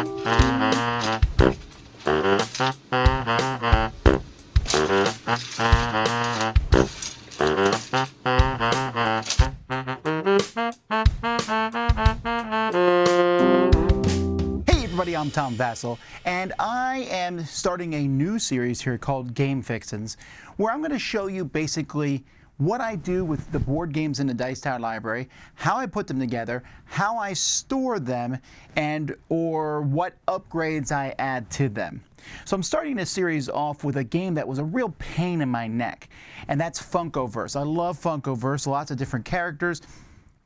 I'm Tom Vassell, and I am starting a new series here called Game Fixins, where I'm going to show you basically what I do with the board games in the Dice Tower library, how I put them together, how I store them, and or what upgrades I add to them. So I'm starting this series off with a game that was a real pain in my neck, and that's Funkoverse. I love Funkoverse, lots of different characters.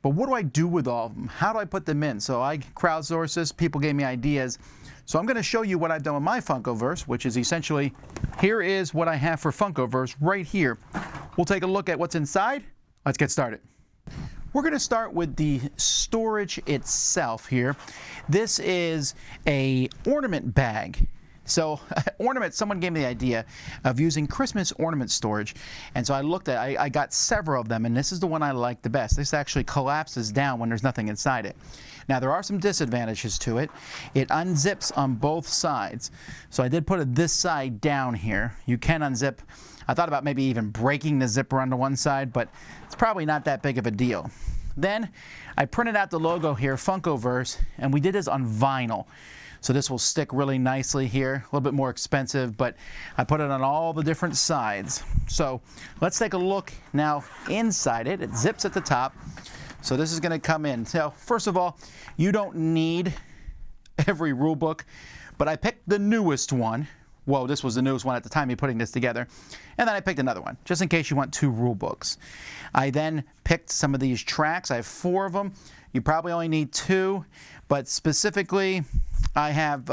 But what do I do with all of them? How do I put them in? So I crowdsourced this, people gave me ideas. So I'm going to show you what I've done with my Funkoverse, which is essentially, here is what I have for Funkoverse right here. We'll take a look at what's inside. Let's get started. We're going to start with the storage itself here. This is a ornament bag. So ornament, someone gave me the idea of using Christmas ornament storage, and so I looked at I got several of them, and this is the one I like the best. This actually collapses down when there's nothing inside it. Now there are some disadvantages to it. It unzips on both sides, so I did put it this side down here. You can unzip. I thought about maybe even breaking the zipper onto one side, but it's probably not that big of a deal. Then I printed out the logo here, Funkoverse, and we did this on vinyl. So this will stick really nicely here, a little bit more expensive, but I put it on all the different sides. So let's take a look now inside it. It zips at the top. So this is going to come in. So first of all, you don't need every rule book, but I picked the newest one. Whoa, this was the newest one at the time of putting this together. And then I picked another one, just in case you want 2 rule books. I then picked some of these tracks. I have 4 of them. You probably only need 2, but specifically, I have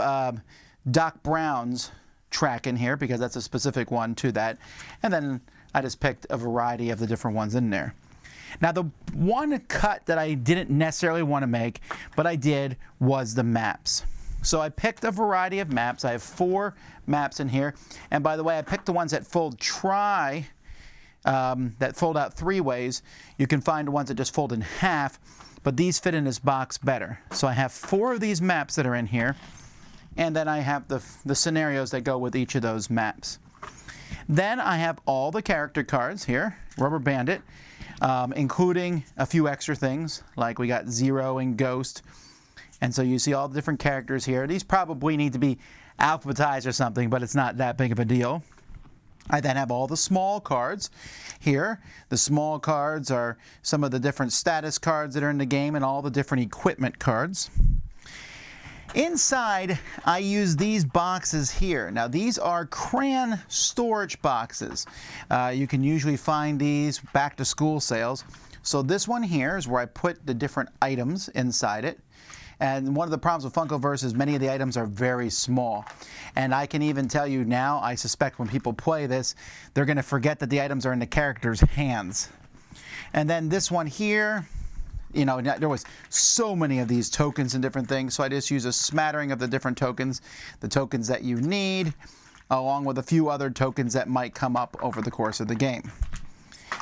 Doc Brown's track in here because that's a specific one to that. And then I just picked a variety of the different ones in there. Now the one cut that I didn't necessarily want to make, but I did, was the maps. So I picked a variety of maps. I have 4 maps in here. And by the way, I picked the ones that fold that fold out 3 ways. You can find the ones that just fold in half. But these fit in this box better. So I have 4 of these maps that are in here, and then I have the scenarios that go with each of those maps. Then I have all the character cards here, Rubber Bandit, including a few extra things, like we got Zero and Ghost. And so you see all the different characters here. These probably need to be alphabetized or something, but it's not that big of a deal. I then have all the small cards here. The small cards are some of the different status cards that are in the game and all the different equipment cards. Inside, I use these boxes here. Now these are crayon storage boxes. You can usually find these back to school sales. So this one here is where I put the different items inside it. And one of the problems with Funkoverse is many of the items are very small. And I can even tell you now, I suspect when people play this, they're going to forget that the items are in the character's hands. And then this one here, you know, there was so many of these tokens and different things, so I just use a smattering of the different tokens, the tokens that you need, along with a few other tokens that might come up over the course of the game.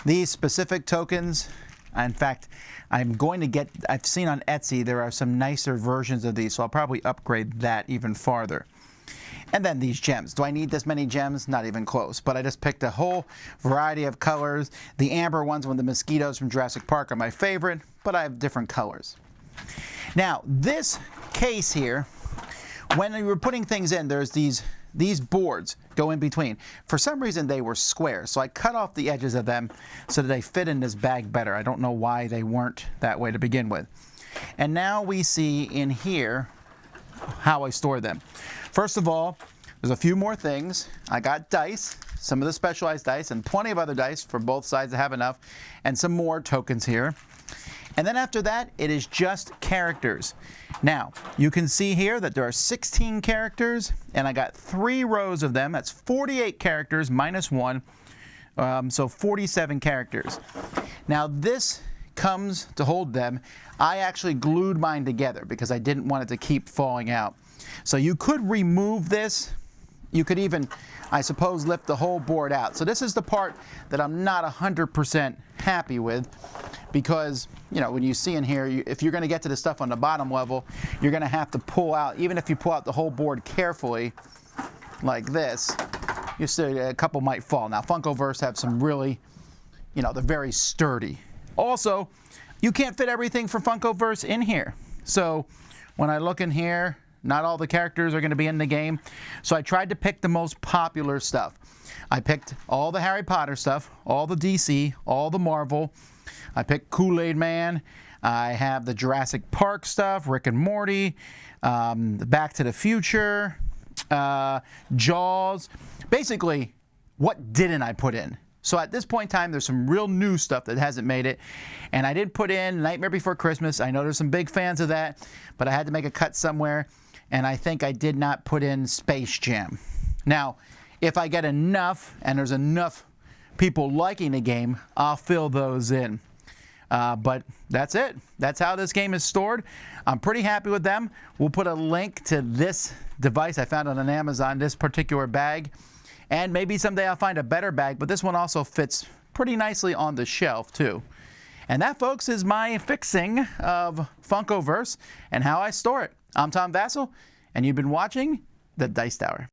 These specific tokens, in fact, I've seen on Etsy there are some nicer versions of these, so I'll probably upgrade that even farther. And then these gems. Do I need this many gems? Not even close. But I just picked a whole variety of colors. The amber ones with the mosquitoes from Jurassic Park are my favorite, but I have different colors. Now, this case here, when we were putting things in, there's these boards go in between. For some reason they were square, so I cut off the edges of them so that they fit in this bag better. I don't know why they weren't that way to begin with. And now we see in here how I store them. First of all, there's a few more things. I got dice, some of the specialized dice, and plenty of other dice for both sides to have enough, and some more tokens here. And then after that, it is just characters. Now, you can see here that there are 16 characters, and I got 3 rows of them. That's 48 characters minus 1, so 47 characters. Now, this comes to hold them. I actually glued mine together because I didn't want it to keep falling out. So you could remove this. You could even, I suppose, lift the whole board out. So this is the part that I'm not 100% happy with. because, you know, when you see in here, if you're going to get to the stuff on the bottom level, you're going to have to pull out, even if you pull out the whole board carefully, like this, you see a couple might fall. Now, Funkoverse have some really, you know, they're very sturdy. Also, you can't fit everything for Funkoverse in here. So when I look in here, not all the characters are going to be in the game. So I tried to pick the most popular stuff. I picked all the Harry Potter stuff, all the DC, all the Marvel. I picked Kool-Aid Man. I have the Jurassic Park stuff, Rick and Morty, Back to the Future, Jaws. Basically, what didn't I put in? So at this point in time, there's some real new stuff that hasn't made it. And I did put in Nightmare Before Christmas. I know there's some big fans of that, but I had to make a cut somewhere. And I think I did not put in Space Jam. Now, if I get enough, and there's enough people liking the game, I'll fill those in. But that's it. That's how this game is stored. I'm pretty happy with them. We'll put a link to this device I found on Amazon, this particular bag. And maybe someday I'll find a better bag, but this one also fits pretty nicely on the shelf too. And that, folks, is my fixing of Funkoverse and how I store it. I'm Tom Vassell, and you've been watching The Dice Tower.